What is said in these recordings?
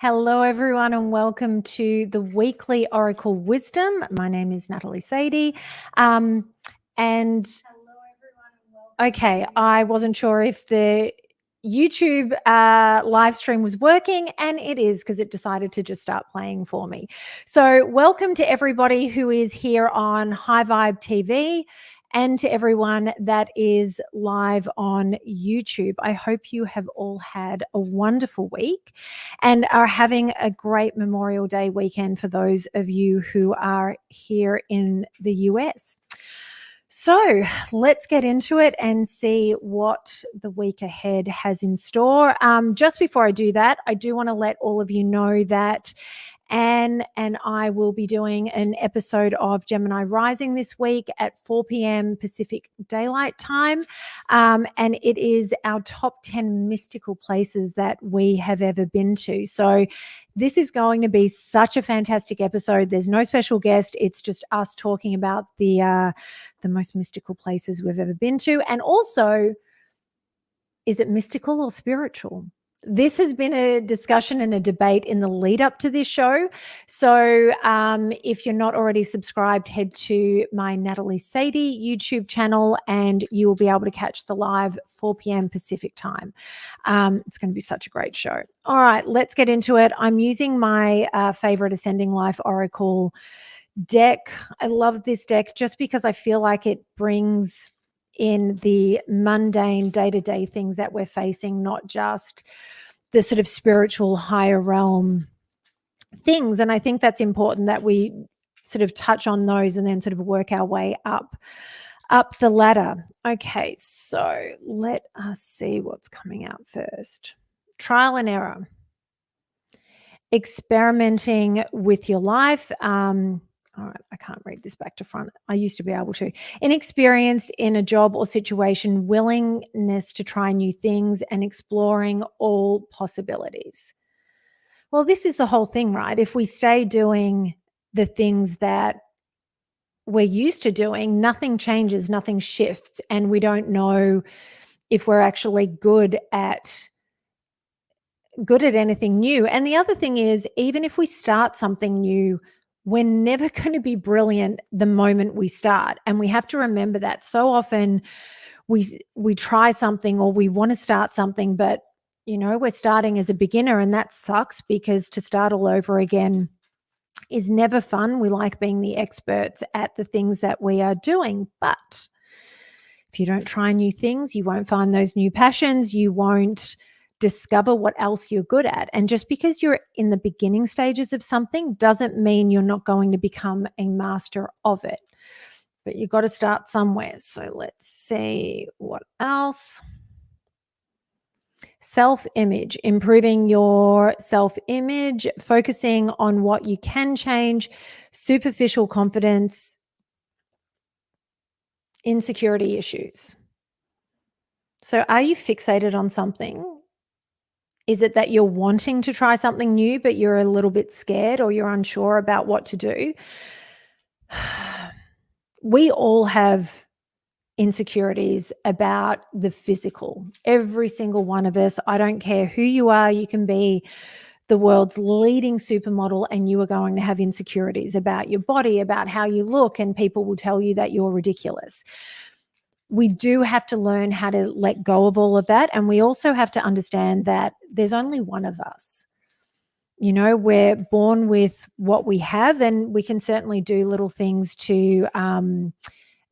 Hello, everyone, and welcome to the weekly Oracle Wisdom. My name is Natalie Sadie. Okay, I wasn't sure if the YouTube live stream was working, and it is because it decided to just start playing for me. So welcome to everybody who is here on High Vibe TV and to everyone that is live on YouTube. I hope you have all had a wonderful week and are having a great Memorial Day weekend for those of you who are here in the US. So let's get into it and see what the week ahead has in store. Just before I do that, I do want to let all of you know that Anne and I will be doing an episode of Gemini Rising this week at 4 p.m. Pacific Daylight Time. And it is our top 10 mystical places that we have ever been to. So this is going to be such a fantastic episode. There's no special guest. It's just us talking about the most mystical places we've ever been to. And also, is it mystical or spiritual? This has been a discussion and a debate in the lead up to this show. So if you're not already subscribed, head to my Natalie Sadie YouTube channel and you will be able to catch the live 4 p.m. Pacific time. It's going to be such a great show. All right, let's get into it. I'm using my favorite Ascending Life Oracle deck. I love this deck just because I feel like it brings in the mundane day-to-day things that we're facing, not just the sort of spiritual higher realm things. And I think that's important that we sort of touch on those and then sort of work our way up the ladder. Okay, so let us see what's coming out first. Trial and error. Experimenting with your life. All right, I can't read this back to front. I used to be able to. Inexperienced in a job or situation, willingness to try new things and exploring all possibilities. Well, this is the whole thing, right? If we stay doing the things that we're used to doing, nothing changes, nothing shifts, and we don't know if we're actually good at anything new. And the other thing is, even if we start something new, we're never going to be brilliant the moment we start. And we have to remember that. So often we try something or we want to start something, but we're starting as a beginner, and that sucks because to start all over again is never fun. We like being the experts at the things that we are doing. But if you don't try new things, you won't find those new passions. You won't discover what else you're good at. And just because you're in the beginning stages of something doesn't mean you're not going to become a master of it. But you've got to start somewhere. So let's see what else. Self-image, improving your self-image, focusing on what you can change, superficial confidence, insecurity issues. So are you fixated on something? Is it that you're wanting to try something new, but you're a little bit scared or you're unsure about what to do? We all have insecurities about the physical. Every single one of us. I don't care who you are. You can be the world's leading supermodel and you are going to have insecurities about your body, about how you look, and people will tell you that you're ridiculous. We do have to learn how to let go of all of that. And we also have to understand that there's only one of us. We're born with what we have, and we can certainly do little things to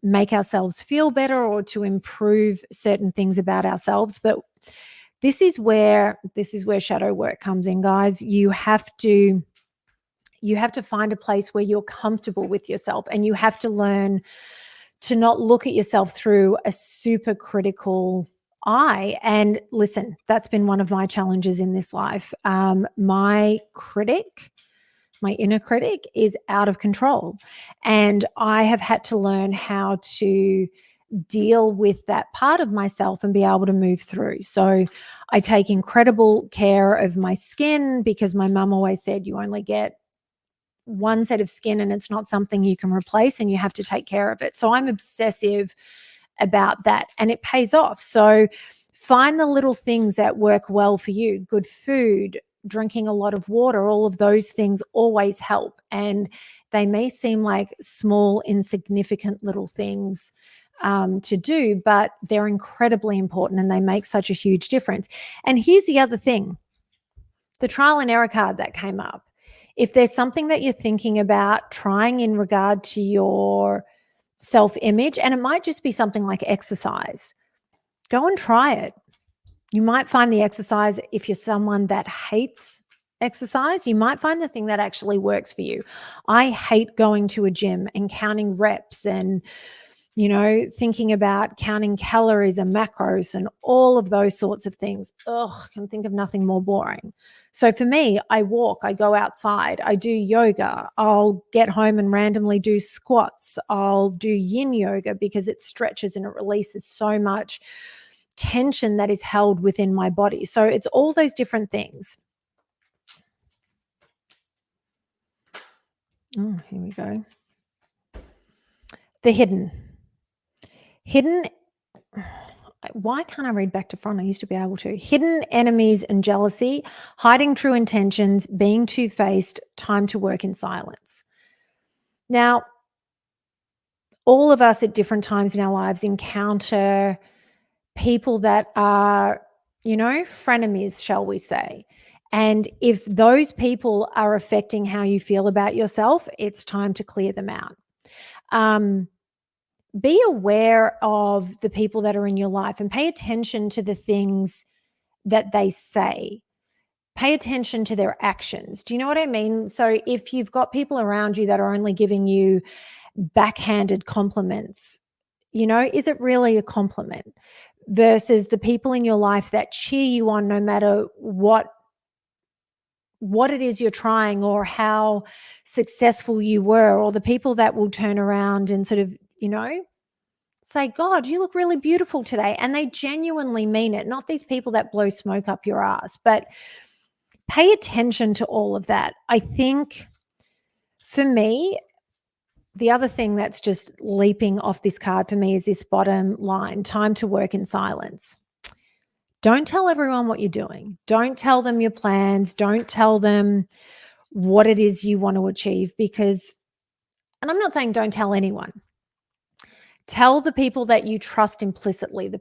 make ourselves feel better or to improve certain things about ourselves. But this is where shadow work comes in, guys. You have to find a place where you're comfortable with yourself, and you have to learn to not look at yourself through a super critical eye. And listen, that's been one of my challenges in this life. My inner critic is out of control. And I have had to learn how to deal with that part of myself and be able to move through. So I take incredible care of my skin because my mum always said you only get one set of skin and it's not something you can replace, and you have to take care of it. So I'm obsessive about that, and it pays off. So find the little things that work well for you. Good food, drinking a lot of water, all of those things always help. And they may seem like small, insignificant little things to do, but they're incredibly important and they make such a huge difference. And here's the other thing, the trial and error card that came up. If there's something that you're thinking about trying in regard to your self-image, and it might just be something like exercise, go and try it. You might find the exercise, if you're someone that hates exercise, you might find the thing that actually works for you. I hate going to a gym and counting reps and, thinking about counting calories and macros and all of those sorts of things. Ugh, I can think of nothing more boring. So for me, I walk, I go outside, I do yoga. I'll get home and randomly do squats. I'll do yin yoga because it stretches and it releases so much tension that is held within my body. So it's all those different things. Oh, here we go. The hidden. Why can't I read back to front? I used to be able to. Hidden enemies and jealousy, hiding true intentions, being two-faced, time to work in silence. Now, all of us at different times in our lives encounter people that are, frenemies, shall we say. And if those people are affecting how you feel about yourself, it's time to clear them out. Be aware of the people that are in your life and pay attention to the things that they say. Pay attention to their actions. Do you know what I mean? So if you've got people around you that are only giving you backhanded compliments, is it really a compliment? Versus the people in your life that cheer you on no matter what it is you're trying or how successful you were, or the people that will turn around and sort of, say, God, you look really beautiful today. And they genuinely mean it, not these people that blow smoke up your ass. But pay attention to all of that. I think for me, the other thing that's just leaping off this card for me is this bottom line, time to work in silence. Don't tell everyone what you're doing. Don't tell them your plans. Don't tell them what it is you want to achieve because, and I'm not saying don't tell anyone. Tell the people that you trust implicitly, the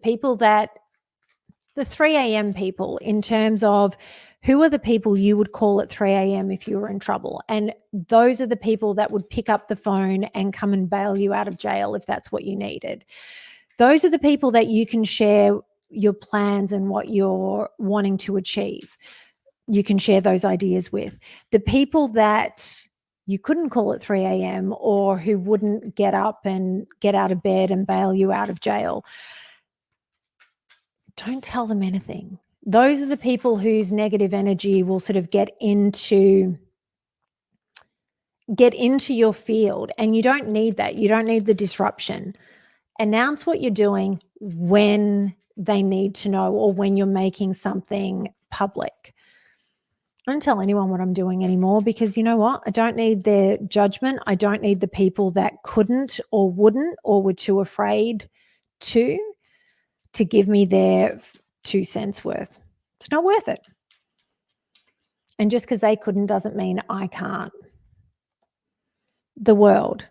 3 a.m. people, in terms of who are the people you would call at 3 a.m. if you were in trouble. And those are the people that would pick up the phone and come and bail you out of jail if that's what you needed. Those are the people that you can share your plans and what you're wanting to achieve. You can share those ideas with. The people that you couldn't call at 3 a.m. or who wouldn't get up and get out of bed and bail you out of jail, don't tell them anything. Those are the people whose negative energy will sort of get into your field, and you don't need that. You don't need the disruption. Announce what you're doing when they need to know or when you're making something public. I don't tell anyone what I'm doing anymore because you know what? I don't need their judgment. I don't need the people that couldn't or wouldn't or were too afraid to give me their 2 cents worth. It's not worth it. And just because they couldn't doesn't mean I can't. The world.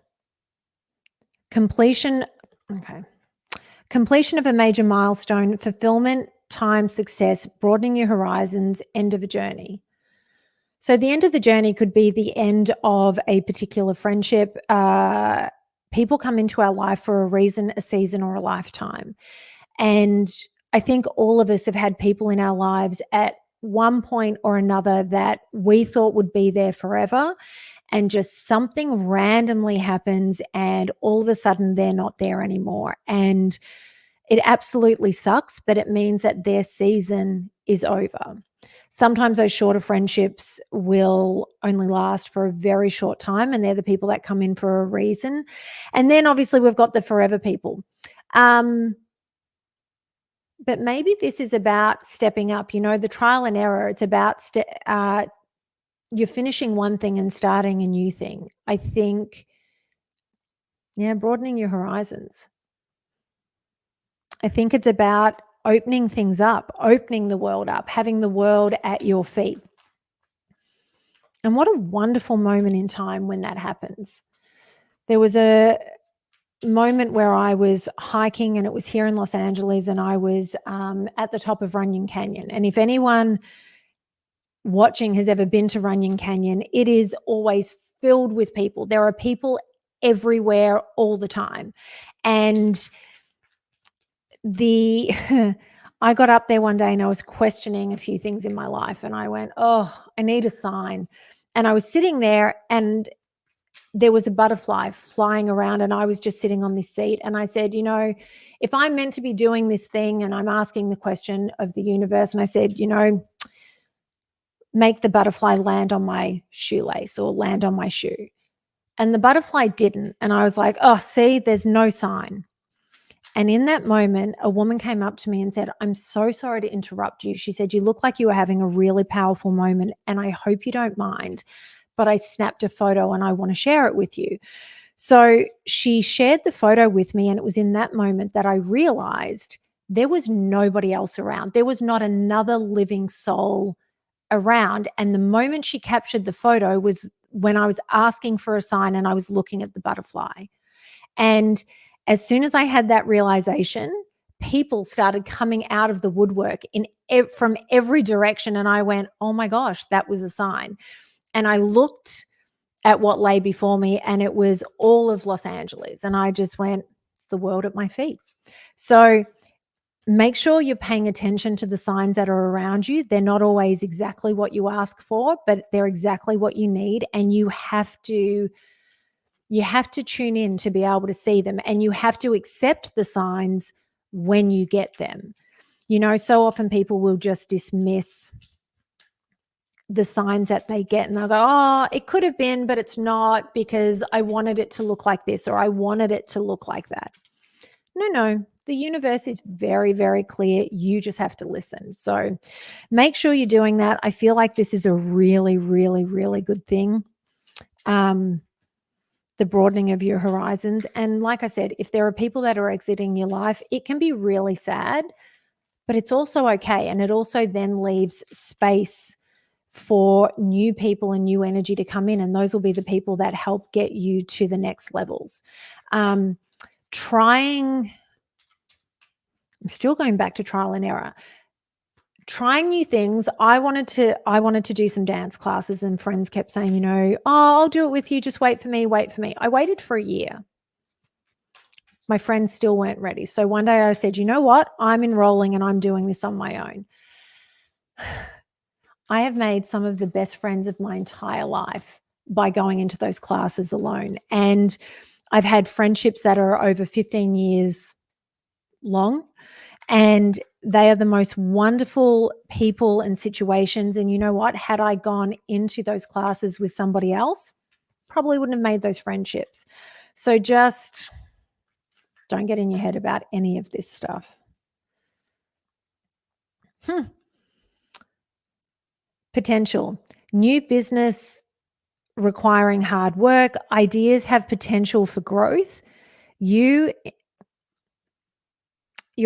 Completion of a major milestone, fulfillment, time, success, broadening your horizons, end of a journey. So the end of the journey could be the end of a particular friendship. People come into our life for a reason, a season, or a lifetime. And I think all of us have had people in our lives at one point or another that we thought would be there forever, and just something randomly happens and all of a sudden they're not there anymore. And it absolutely sucks, but it means that their season is over. Sometimes those shorter friendships will only last for a very short time, and they're the people that come in for a reason. And then obviously we've got the forever people. But maybe this is about stepping up, the trial and error. It's about you're finishing one thing and starting a new thing. I think, broadening your horizons. I think it's about opening things up, opening the world up, having the world at your feet. And what a wonderful moment in time when that happens. There was a moment where I was hiking, and it was here in Los Angeles, and I was at the top of Runyon Canyon. And if anyone watching has ever been to Runyon Canyon, it is always filled with people. There are people everywhere all the time. And I got up there one day and I was questioning a few things in my life, and I went, oh, I need a sign. And I was sitting there, and there was a butterfly flying around, and I was just sitting on this seat. And I said, if I'm meant to be doing this thing, and I'm asking the question of the universe, and I said, make the butterfly land on my shoelace or land on my shoe. And the butterfly didn't. And I was like, oh, see, there's no sign. And in that moment, a woman came up to me and said, I'm so sorry to interrupt you. She said, you look like you were having a really powerful moment, and I hope you don't mind, but I snapped a photo and I want to share it with you. So she shared the photo with me, and it was in that moment that I realized there was nobody else around. There was not another living soul around. And the moment she captured the photo was when I was asking for a sign and I was looking at the butterfly. And as soon as I had that realization, people started coming out of the woodwork from every direction. And I went, oh my gosh, that was a sign. And I looked at what lay before me, and it was all of Los Angeles. And I just went, it's the world at my feet. So make sure you're paying attention to the signs that are around you. They're not always exactly what you ask for, but they're exactly what you need. And you have to tune in to be able to see them, and you have to accept the signs when you get them. So often people will just dismiss the signs that they get, and they'll go, oh, it could have been, but it's not, because I wanted it to look like this, or I wanted it to look like that. No, the universe is very, very clear. You just have to listen. So make sure you're doing that. I feel like this is a really, really, really good thing. The broadening of your horizons. And like I said, if there are people that are exiting your life, it can be really sad, but it's also okay. And it also then leaves space for new people and new energy to come in. And those will be the people that help get you to the next levels. I'm still going back to trial and error. Trying new things. I wanted to do some dance classes, and friends kept saying, oh, I'll do it with you. Just wait for me. I waited for a year. My friends still weren't ready. So one day I said, you know what? I'm enrolling and I'm doing this on my own. I have made some of the best friends of my entire life by going into those classes alone. And I've had friendships that are over 15 years long, and they are the most wonderful people and situations. And you know what? Had I gone into those classes with somebody else, probably wouldn't have made those friendships. So just don't get in your head about any of this stuff. Potential. New business requiring hard work. Ideas have potential for growth. Your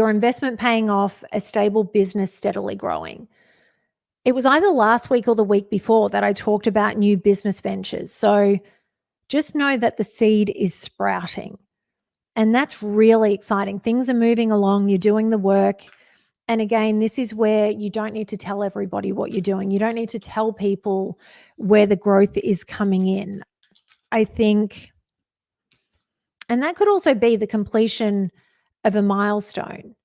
investment paying off, a stable business steadily growing. It was either last week or the week before that I talked about new business ventures. So just know that the seed is sprouting. And that's really exciting. Things are moving along. You're doing the work. And again, this is where you don't need to tell everybody what you're doing. You don't need to tell people where the growth is coming in. I think, and that could also be the completion of a milestone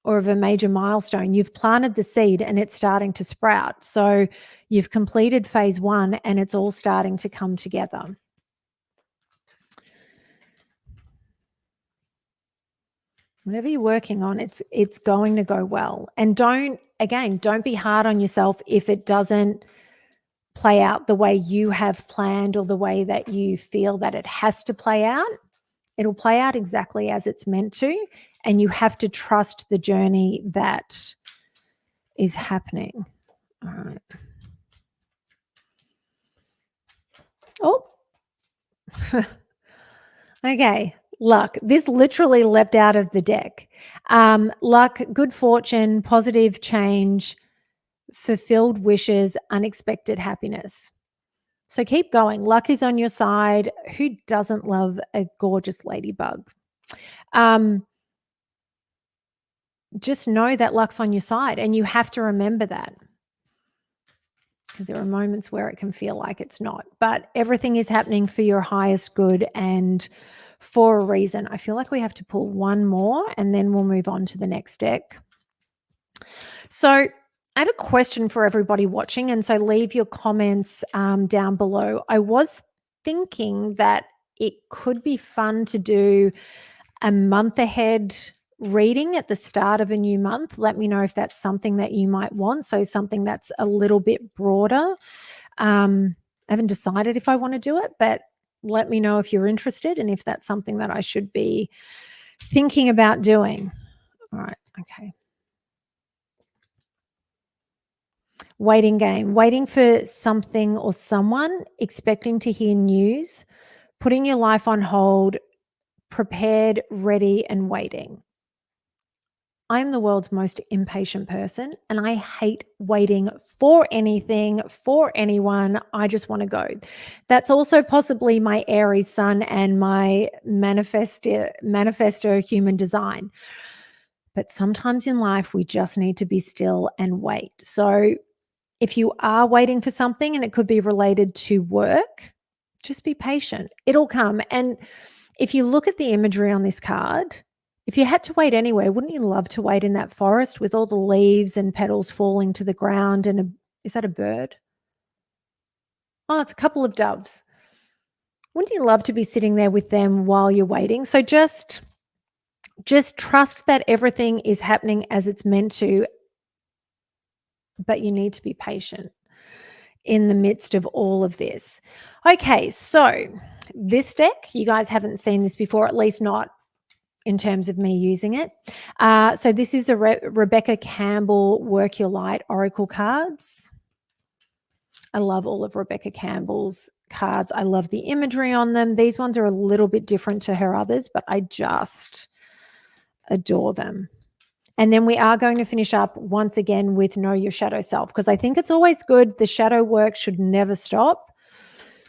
or of a major milestone. You've planted the seed and it's starting to sprout. So you've completed phase 1 and it's all starting to come together. Whatever you're working on, it's going to go well. And don't be hard on yourself if it doesn't play out the way you have planned or the way that you feel that it has to play out. It'll play out exactly as it's meant to, and you have to trust the journey that is happening. All right. Oh. Okay. Luck. This literally leapt out of the deck. Luck, good fortune, positive change, fulfilled wishes, unexpected happiness. So keep going. Luck is on your side. Who doesn't love a gorgeous ladybug? Just know that luck's on your side, and you have to remember that, because there are moments where it can feel like it's not, but everything is happening for your highest good and for a reason. I feel like we have to pull one more and then we'll move on to the next deck. So I have a question for everybody watching, and so leave your comments down below. I was thinking that it could be fun to do a month ahead reading at the start of a new month. Let me know if that's something that you might want. So something that's a little bit broader. I haven't decided if I want to do it, but let me know if you're interested and if that's something that I should be thinking about doing. All right. Okay. Waiting game. Waiting for something or someone, expecting to hear news, putting your life on hold, prepared, ready, and waiting. I'm the world's most impatient person, and I hate waiting for anything, for anyone. I just want to go. That's also possibly my Aries sun and my manifesto human design. But sometimes in life, we just need to be still and wait. So if you are waiting for something and it could be related to work, just be patient. It'll come. And if you look at the imagery on this card, if you had to wait anywhere, wouldn't you love to wait in that forest with all the leaves and petals falling to the ground? And is that a bird? Oh, it's a couple of doves. Wouldn't you love to be sitting there with them while you're waiting? So just trust that everything is happening as it's meant to, but you need to be patient in the midst of all of this. Okay, so this deck, you guys haven't seen this before, at least not in terms of me using it. So this is a Rebecca Campbell Work Your Light Oracle cards. I love all of Rebecca Campbell's cards. I love the imagery on them. These ones are a little bit different to her others, but I just adore them. And then we are going to finish up once again with Know Your Shadow Self, because I think it's always good. The shadow work should never stop,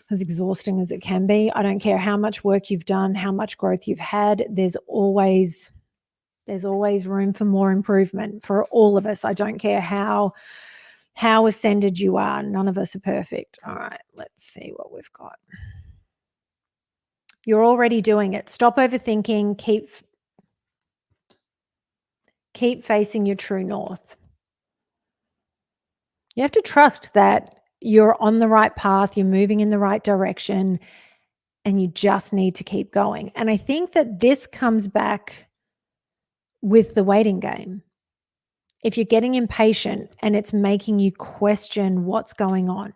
as exhausting as it can be. I don't care how much work you've done, how much growth you've had. There's always room for more improvement for all of us. I don't care how ascended you are. None of us are perfect. All right, let's see what we've got. You're already doing it. Stop overthinking. Keep facing your true north. You have to trust that you're on the right path, you're moving in the right direction, and you just need to keep going. And I think that this comes back with the waiting game. If you're getting impatient and it's making you question what's going on,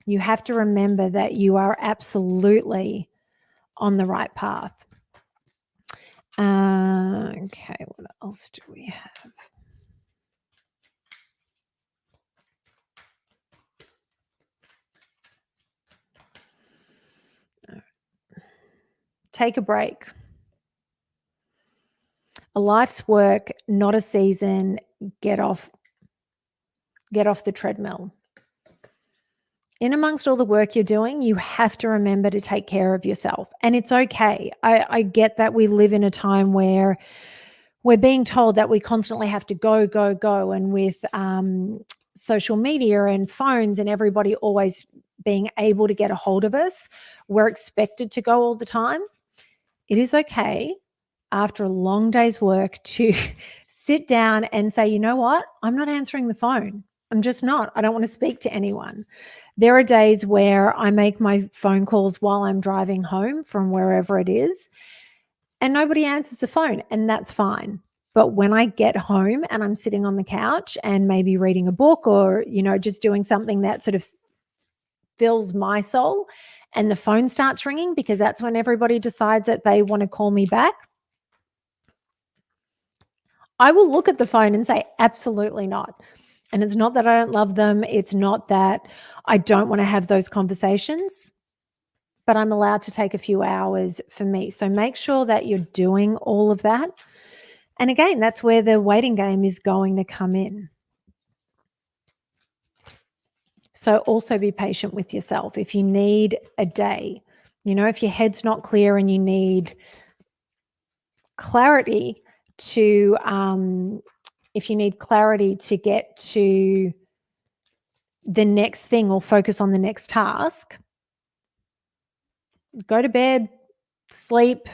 you have to remember that you are absolutely on the right path. Okay, what else do we have? Take a break. A life's work, not a season. Get off the treadmill. In amongst all the work you're doing, you have to remember to take care of yourself. And it's okay. I get that we live in a time where we're being told that we constantly have to go, go, go. And with social media and phones and everybody always being able to get a hold of us, we're expected to go all the time. It is okay after a long day's work to sit down and say, you know what? I'm not answering the phone. I'm just not. I don't want to speak to anyone. There are days where I make my phone calls while I'm driving home from wherever it is, and nobody answers the phone, and that's fine. But when I get home and I'm sitting on the couch and maybe reading a book or, just doing something that sort of fills my soul, and the phone starts ringing, because that's when everybody decides that they want to call me back, I will look at the phone and say, absolutely not. And it's not that I don't love them. It's not that I don't want to have those conversations, but I'm allowed to take a few hours for me. So make sure that you're doing all of that. And again, that's where the waiting game is going to come in. So also be patient with yourself. If you need a day, if your head's not clear and you need clarity to get to the next thing or focus on the next task, go to bed, sleep,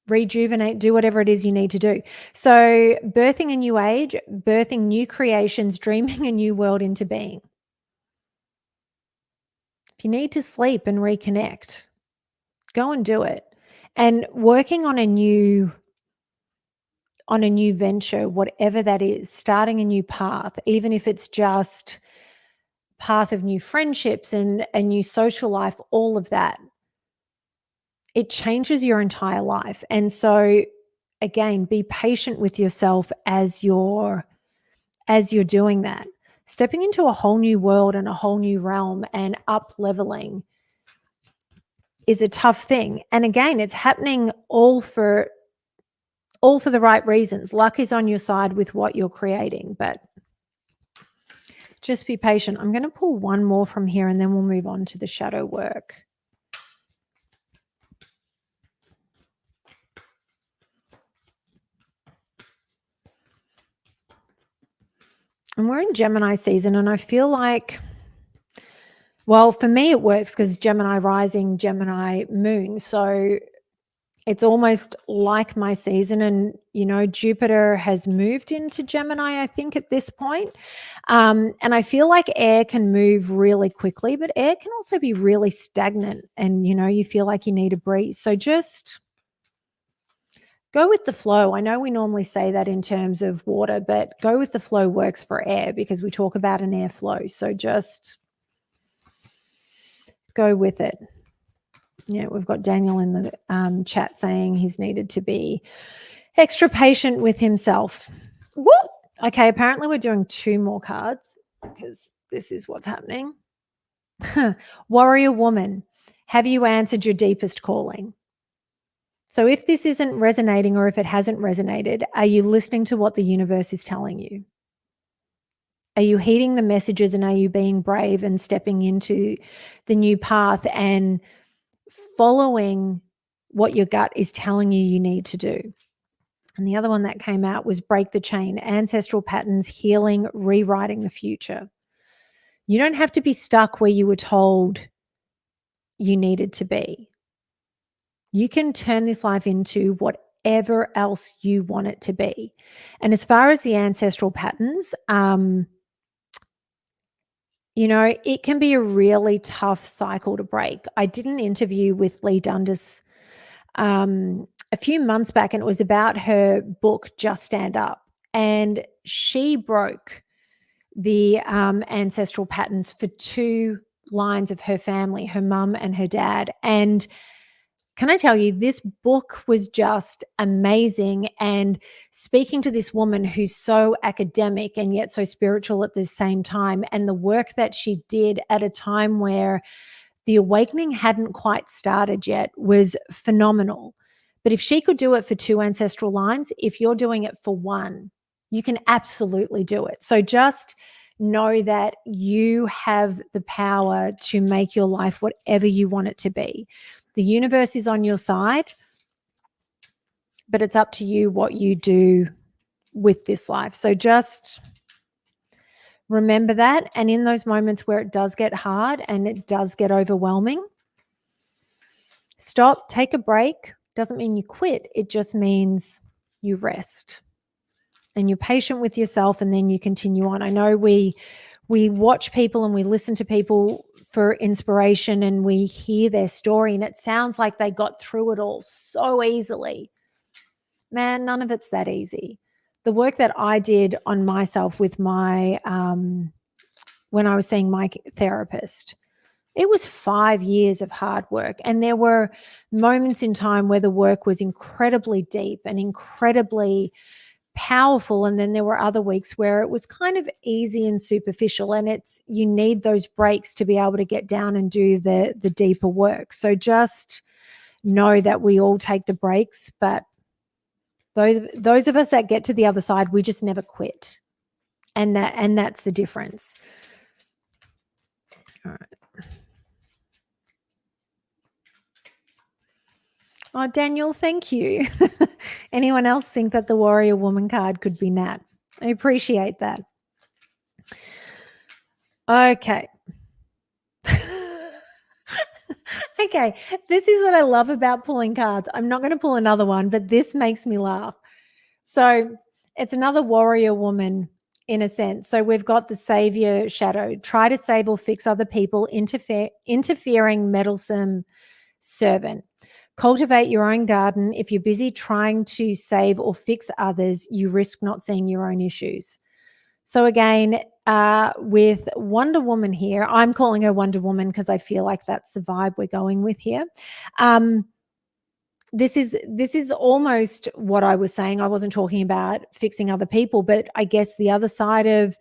rejuvenate, do whatever it is you need to do. So birthing a new age, birthing new creations, dreaming a new world into being. If you need to sleep and reconnect, go and do it. And working on a new venture, whatever that is, starting a new path, even if it's just path of new friendships and a new social life, all of that, it changes your entire life. And so again, be patient with yourself as you're doing that. Stepping into a whole new world and a whole new realm and up leveling is a tough thing. And again, it's happening all for the right reasons. Luck is on your side with what you're creating, but just be patient. I'm going to pull one more from here and then we'll move on to the shadow work. And we're in Gemini season, and I feel like, well, for me it works because Gemini rising, Gemini moon. So it's almost like my season. And, Jupiter has moved into Gemini, I think, at this point. And I feel like air can move really quickly, but air can also be really stagnant and, you feel like you need a breeze. So just go with the flow. I know we normally say that in terms of water, but go with the flow works for air because we talk about an air flow. So just go with it. Yeah, we've got Daniel in the chat saying he's needed to be extra patient with himself. What? Okay, apparently we're doing 2 more cards because this is what's happening. Warrior woman, have you answered your deepest calling? So if this isn't resonating or if it hasn't resonated, are you listening to what the universe is telling you? Are you heeding the messages and are you being brave and stepping into the new path and following what your gut is telling you need to do? And the other one that came out was break the chain, ancestral patterns, healing, rewriting the future. You don't have to be stuck where you were told you needed to be. You can turn this life into whatever else you want it to be. And as far as the ancestral patterns, it can be a really tough cycle to break. I did an interview with Lee Dundas a few months back, and it was about her book, Just Stand Up. And she broke the ancestral patterns for 2 lines of her family, her mum and her dad. And can I tell you, this book was just amazing. And speaking to this woman who's so academic and yet so spiritual at the same time, and the work that she did at a time where the awakening hadn't quite started yet was phenomenal. But if she could do it for 2 ancestral lines, if you're doing it for 1, you can absolutely do it. So just know that you have the power to make your life whatever you want it to be. The universe is on your side, but it's up to you what you do with this life. So just remember that. And in those moments where it does get hard and it does get overwhelming, stop, take a break. Doesn't mean you quit. It just means you rest and you're patient with yourself, and then you continue on. I know we watch people and we listen to people for inspiration and we hear their story and it sounds like they got through it all so easily. Man, none of it's that easy. The work that I did on myself with my when I was seeing my therapist, it was 5 years of hard work. And there were moments in time where the work was incredibly deep and incredibly powerful. And then there were other weeks where it was kind of easy and superficial. And you need those breaks to be able to get down and do the deeper work. So just know that we all take the breaks, but those of us that get to the other side, we just never quit. And that's the difference. Oh, Daniel, thank you. Anyone else think that the warrior woman card could be Nat? I appreciate that. Okay. Okay, this is what I love about pulling cards. I'm not going to pull another one, but this makes me laugh. So it's another warrior woman in a sense. So we've got the savior shadow. Try to save or fix other people, interfering, meddlesome servant. Cultivate your own garden. If you're busy trying to save or fix others, you risk not seeing your own issues. So again, with Wonder Woman here, I'm calling her Wonder Woman because I feel like that's the vibe we're going with here. This is almost what I was saying. I wasn't talking about fixing other people, but I guess the other side of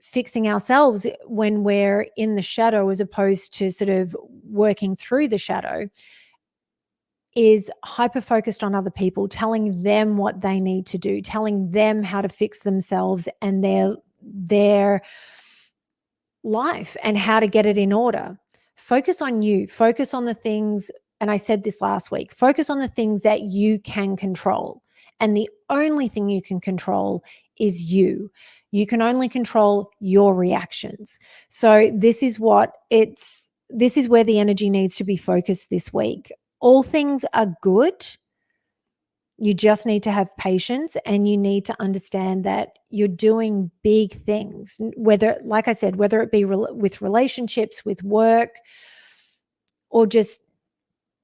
fixing ourselves when we're in the shadow as opposed to sort of working through the shadow is hyper-focused on other people, telling them what they need to do, telling them how to fix themselves and their life and how to get it in order. Focus on you. Focus on the things, and I said this last week, focus on the things that you can control. And the only thing you can control is you. You can only control your reactions. So this is where the energy needs to be focused this week. All things are good. You just need to have patience and you need to understand that you're doing big things, whether, like I said, whether it be with relationships, with work, or just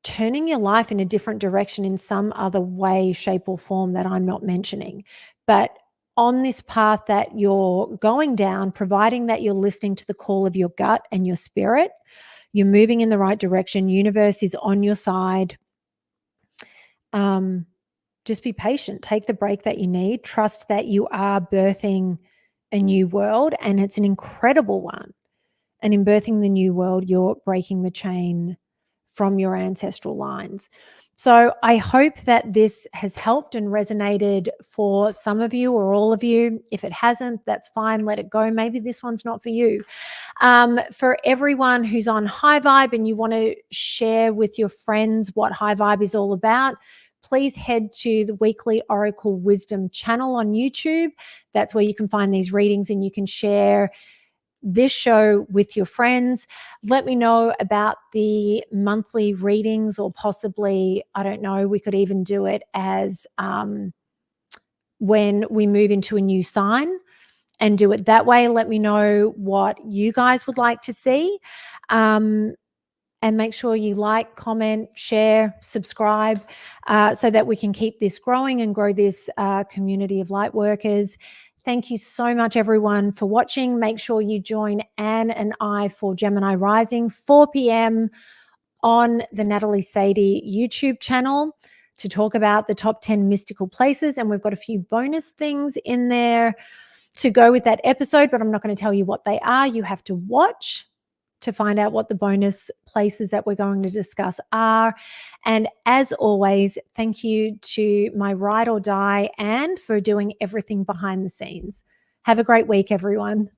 turning your life in a different direction in some other way, shape, or form that I'm not mentioning. But on this path that you're going down, providing that you're listening to the call of your gut and your spirit, you're moving in the right direction. Universe is on your side. Just be patient. Take the break that you need. Trust that you are birthing a new world, and it's an incredible one. And in birthing the new world, you're breaking the chain from your ancestral lines. So I hope that this has helped and resonated for some of you or all of you. If it hasn't, that's fine. Let it go. Maybe this one's not for you. For everyone who's on High Vibe and you want to share with your friends what High Vibe is all about, please head to the Weekly Oracle Wisdom channel on YouTube. That's where you can find these readings and you can share this show with your friends. Let me know about the monthly readings, or possibly, I don't know, we could even do it as when we move into a new sign and do it that way. Let me know what you guys would like to see. And make sure you like, comment, share, subscribe, so that we can keep this growing and grow this community of light workers. Thank you so much, everyone, for watching. Make sure you join Anne and I for Gemini Rising, 4 p.m. on the Natalie Sadie YouTube channel to talk about the top 10 mystical places. And we've got a few bonus things in there to go with that episode, but I'm not going to tell you what they are. You have to watch to find out what the bonus places that we're going to discuss are. And as always, thank you to my ride or die Anne for doing everything behind the scenes. Have a great week, everyone.